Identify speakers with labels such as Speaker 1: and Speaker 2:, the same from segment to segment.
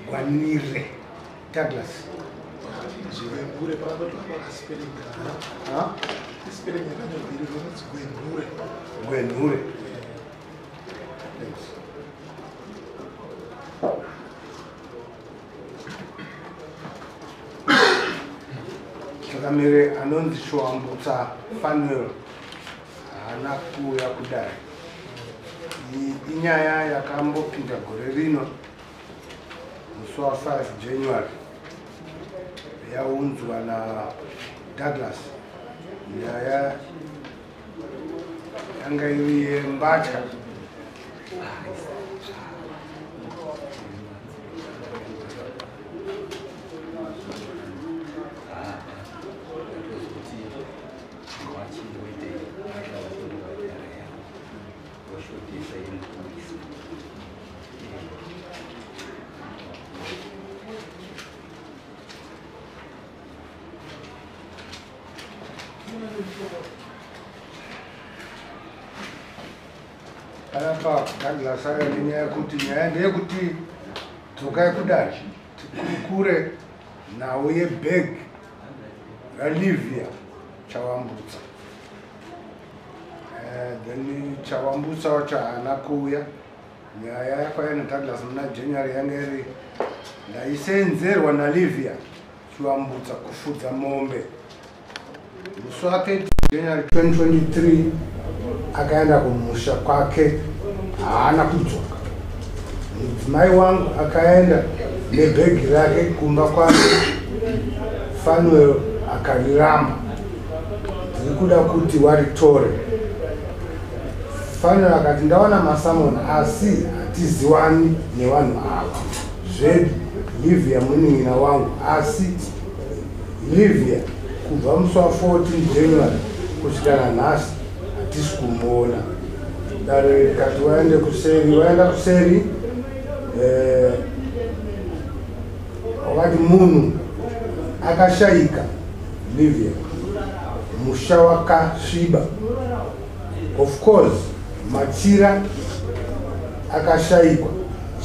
Speaker 1: Gwanire Douglas. Gwenure. Chakamire anonzi Shwambutsa Fanuel anakuya kudai. Inyaya yakambopinda gore rino musi wa 5 January yaunzwa na Douglas. Nyaya yanga iri yembatya Anapa Douglas akanyanya kuti nyaya ndeyekuti dzokai kudai tikure nawo yebag raLivia Chawambutsa. Then Chawambutsa wacho haana kuuya. Nyaya yakauya naDouglas muna January yanga iri ndaisenzerwa naLivia Chawambutsa kufudza mombe. Musi wake January 2023 akaenda kumusha kwake haana kudzoka. Mudzimai wangu akaenda nebhegi rake kumba kwake. Fanuel akariramba, ndiri kuda kuti waritore. Fanuel akati ndaona masamoni asi hatiziwani nevanhu ava. zveLivia munin'ina wangu asi Livia kubva musi wa 14 January kusvika nanhasi hatisi kumuona. Dare rikati waenda kuseri wakati munhu akashayika Livia, musha wakasviba. Of course Machira akashayikwa.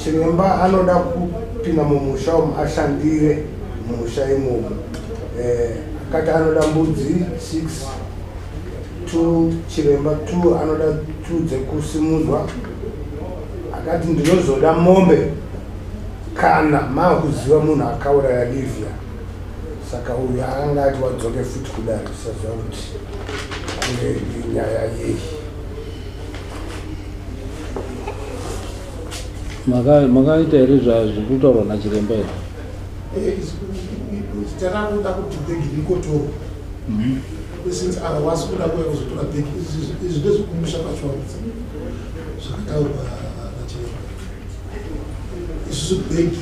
Speaker 1: Chiremba anoda kupinda mumusha umu ashandire mumusha imomo. Akati anoda mbudzi 6, chiremba 2 anoda 2 dzekusimudzwa. Akati ndinozoda mombe kana makuziva munhu akauraya Livia. Saka uyu akanga ati wadzoke futi kudari saziva kuti kune nyaya yei.
Speaker 2: Makaita here zvekutaurwa nachiremba here?
Speaker 3: Takakuda kuti bhegi rikotorwa. Since otherwise kuda kuya kuzotora bhegi izvi ndezvekumusha Chawambutsa zvakataurwa nachiremba. Isusu bhegi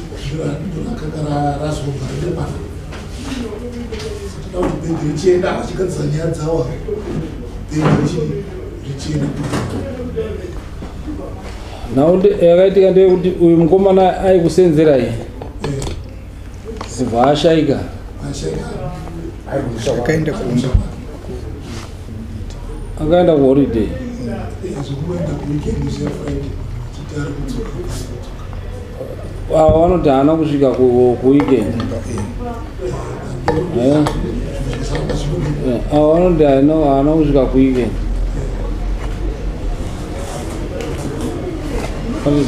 Speaker 3: ndokanga razobva riri pano. Toda kuti bhegi richienda achigadzira nyaya dzawo, bhegi richienda.
Speaker 2: Naundi yakaitika ndeyekuti uyu mukomana aikusenzerai kubva ashayika. Akaenda kuholiday. Vanoti haana kusvika kuweekend. Vanoti haana kusvika kuweekend.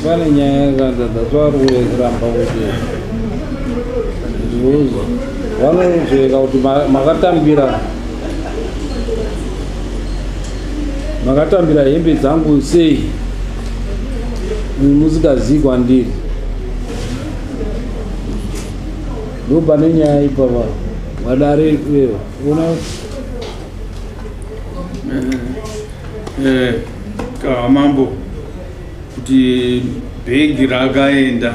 Speaker 2: Pane nyaya yakadzatwari kuramba kuti zviuzo vanozveka kuti makatambira hembe dzangu sei musingazivi kwandiri. Ndopane nyaya ipapa wadare iwewe una
Speaker 4: mambo kuti bhegi rakaenda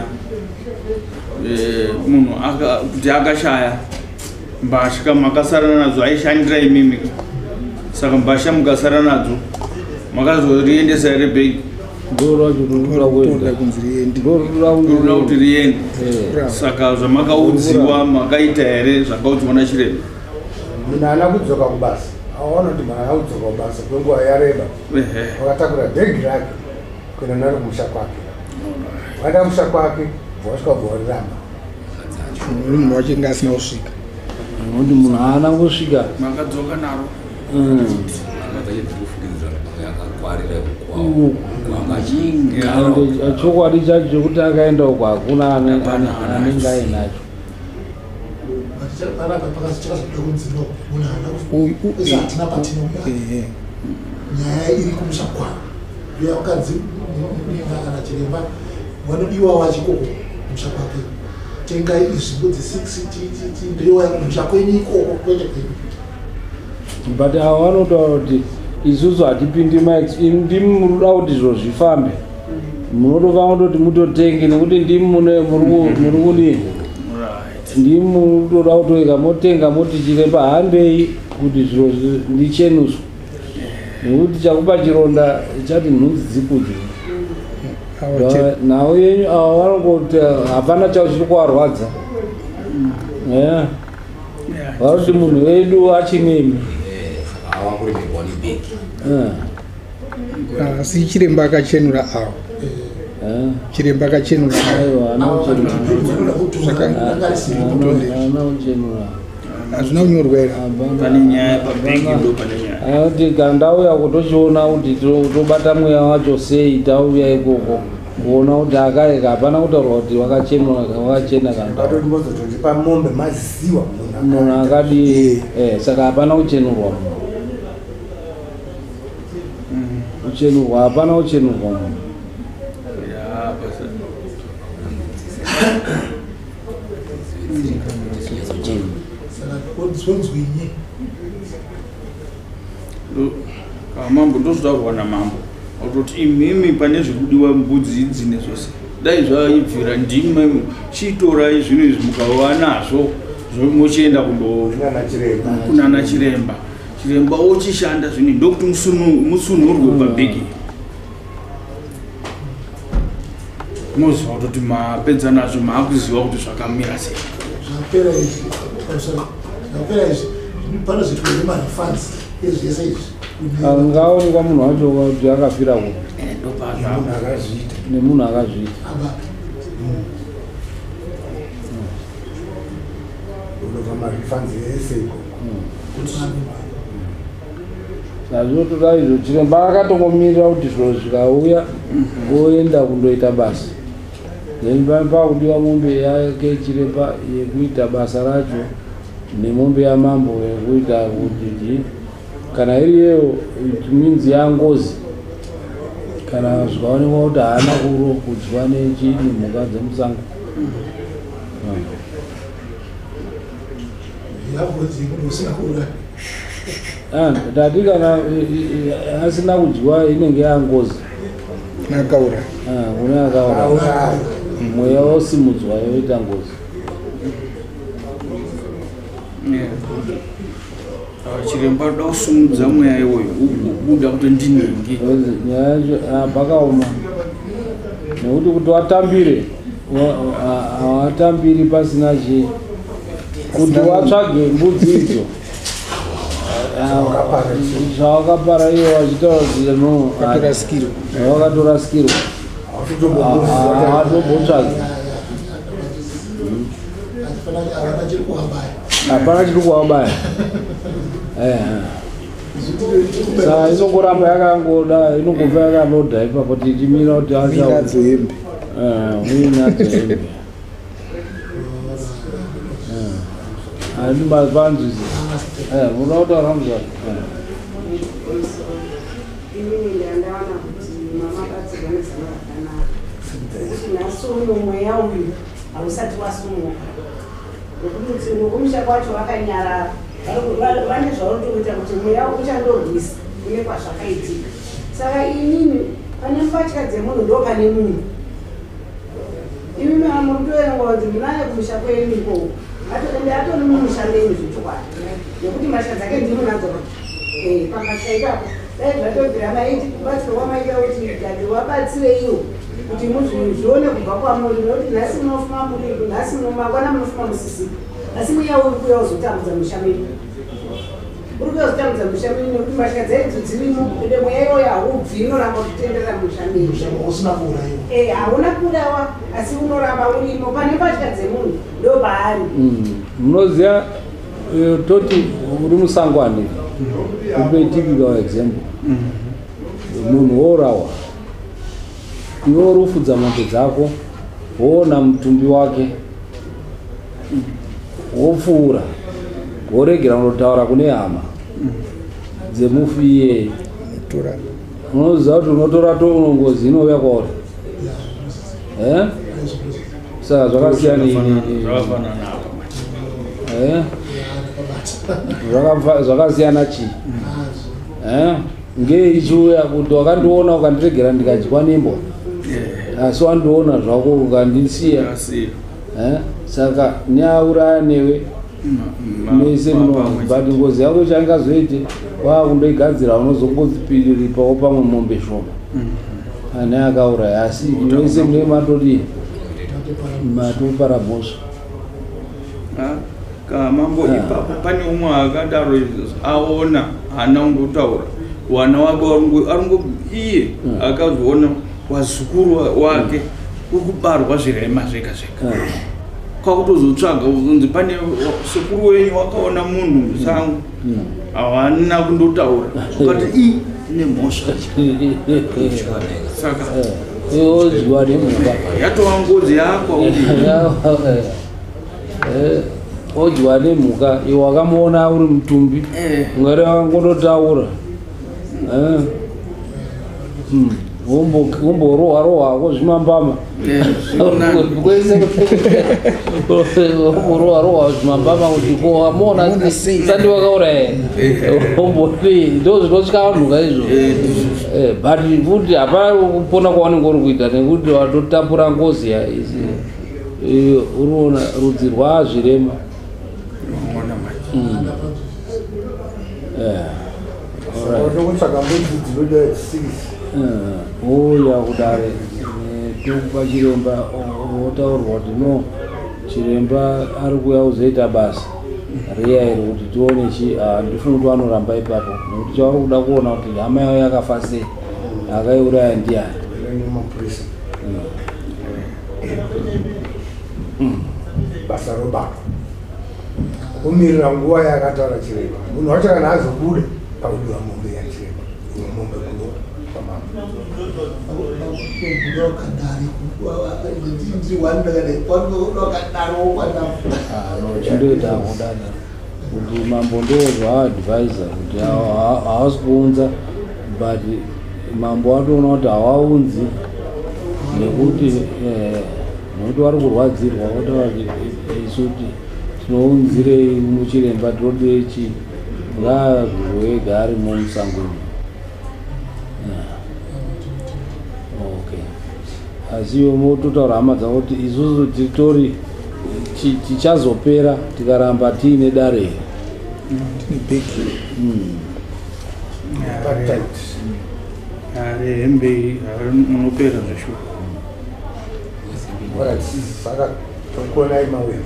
Speaker 4: munhu kuti akashaya mbasha makasara nadzo aishandira imimi. Saka mbasha mukasara nadzo makazoriendesa here bhegi?
Speaker 2: Ndorora
Speaker 4: kuti riende. Saka zvamakaudziwa makaita here zvakaudzwa nachiremba?
Speaker 1: Munhu haana kudzoka kubasa. Aona kuti munhu haana kudzoka kubasa kwenguva yareba. Wakatakura bhegi rake kuenda naro kumusha kwake. wakamusha kwake wasvika bhoriramba
Speaker 5: munhu wachinge asina kusvika
Speaker 2: nokuti munhu haana kusvika
Speaker 4: makadzoka naro
Speaker 2: chokwadi chacho chekuti akaenda uko hakuna anenge ainacho
Speaker 3: nyaya iri kumusha kwavo uya wakadzi kana chiremba vanodiwa wachikoko kumusha kwake tengai izvimbo dzi6 ndoiwa kumusha kwenyu ikoko kwete kwenyu
Speaker 2: but ava vanotaura kuti isusu hatipindi ndimi munoda kuti izvo zvifambe munotofana kutoti mutotenge nekuti ndimi muri kudini ndimi munotoda kutoika motenga moti chiremba hambei kuti zviro ndichenuswa nekuti chakupa chironda chati nhunzi dzikudzi nhau yenyu ava vanongoti hapana chavo chiri kuvarwadza varoti munhu wedu achinemi
Speaker 5: asi chiremba akachenura avo chiremba akachenura hazvina kunyorwa here
Speaker 4: pane nyaya pabheki ndo pane nyaya
Speaker 2: kuti kandauya kutochiona kuti tobata mweya wacho sei tauya ikoko kuona kuti akaeka hapana kutaurwa kuti wakachena
Speaker 1: kandauatoimbozotondipa mombe maziwa
Speaker 2: munhu akadi saka hapana kuchenurwa kuchenurwa hapana kuchenurwa munhu
Speaker 4: mambo ndozvitaurwa namambo kuti imimi pane zvekudiwa mbudzi idzi nezvose dai zvaibvira ndimi chitora izvinhu izvi mukava nazvo mochienda kunana chiremba chiremba ochishanda zvini ndokuti musunhurwe pabheki moziva kutoti mapedza nazvo maakuziva kuti zvakamira sei
Speaker 3: zvapera izvi pane zvitwa zvemarefansi ezvese izvi
Speaker 2: angaonekwa munhu wacho kuti akafira ku nemunhu akazviita azvotoda izvo chiremba akatongomirira kuti zviro zvikauya oenda kundoita basa then pakudiwa mombe yake chiremba yekuita basa racho nemombe yamambo yekuita kuti kana iriyeyo minzi yangozi kana zvikaonekwa kuti haana kudyiwa nechini mhuka dzemusango tati kana asina kudyiwa inenge yangozi
Speaker 5: nakaura
Speaker 2: kune akaura mweya wosimudzwa yoita ngozi
Speaker 4: chiremba uda kusumudza mweya iwoyo ubuda kuti ndinenge
Speaker 2: nyaya yacho pakaoma nekuti kuti watambire hawatambiri pasina chi kuti watsvage mbudzi idzo zvawakapara iwo wachitaura kuti wakatorasirwa hawatobotsvage hapana chiri kuwabaya saka inongoramba yakangoda inongobva yakanodha ipapo tichimira kuti
Speaker 5: azohembe
Speaker 2: uinazohembe handimapanzvisi muda kutaura muzva
Speaker 6: mweya uyu hausati wasumuka nekuti kumusha kwacho wakanyarara vane zvaunotoita kuti mweya uchandorwisa kune kwazvakaitika saka inini pane mbatya dzemunhu ndo pane munhu imi murutoerenga kuti munane kumusha kwenyu ikoko atoende atoni mumusha menyu zvichokwadi nekuti mbatya dzake ndimo nadzo pambatya ipapo dai zvatobvira maiti kubatsirwa kwamaita kuti dadi wabatsireiwo kuti muzvione kubva kwamuri nekuti nhasi munofuma muri nhasi makwana munofuma musisipo asi mweya uri kuya uzotambudza musha menyu uri kuzotambudza mushamiri nekuti mbatya dzedzo dzirimo ede mweya iyoyo haubvi inoramba kutendera mushamiri
Speaker 3: usina kuurayiwa
Speaker 6: hauna kuurawa asi unoramba urimo pane mbatya dzemunhu ndo paari
Speaker 2: munoziva toti uri musangwani kupe typical example munhu wourawa iwe uri kufudza mombe dzako woona mutumbi wake wopfuura woregera unotaura kune hama dzemufi iyeye unoziva kuti unotora to unongozi inouya kwauri saka zvakasiyana zvakasiyana chii ngeichiuya kuti wakandiona ukandiregera ndikadyiwa nembwa asi wandiona zvako ukandisiya saka neauraya newe mese but ngozi yako changazoite wakundoigadzira unozongodzipiriripawo pamwe mombe shoma ane akauraya asi mese mune matodi matoparamhosva
Speaker 4: kamambo ipapo pane umwe akadaro aona hana ungotaura wana wake iye akazoona wazukuru wake ukubarwa zvirema zvega zvega kwakutozotsvaga uzonzi pane sekuru wenyu wakaona munhu musango hawana kundotaura ukati ine mhosva saka
Speaker 2: oziwa nemuka
Speaker 4: yatova ngozi yako
Speaker 2: odyiwa nemhuka iwe wakamuona uri mutumbi ungari wakangototaura womborohwa zvimambama womborohwa zvimambama kuti koamona sandi wakauraya omboti ndo zvinotya vanhuka izvo but futi hapana kupona kwavanenge uri kuita nekuti watotapura ngozi unoona rudzi rwazvirema uya kudare tokupa chiremba wotaurwa kuti no chiremba ari kuuya kuzoita basa riyairi kuti tione chi ndifuna kuti vanoramba ipapo nekuti chavari kuda kuona kuti hama yavo yakafa sei akaiuraya ndiani
Speaker 1: basa robaba kumirira nguva yakataura chiremba munhu wacho kana azobuda pakudiwa mombe yachiremba mombe kuno
Speaker 2: chindoita kudada kuti mambo ndozvaadvisa kuti haasi kuunza but mambo atoona kuti hawaunzi nekuti nokuti vari kurwadzirwa otaura kuti isu tinounzirei muchiremba tode chi ngaagurwega arimo musangoni asi iwe mototaura hama dzavo kuti isusu titori tichazopera tikaramba tiine dare
Speaker 4: hembe munopera zveshuwa
Speaker 1: saka tokonai mawiri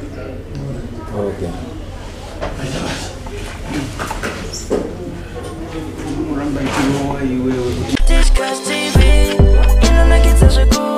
Speaker 4: muramba ichilowa iwewe
Speaker 7: Discuss TV, inonakidza zvikuru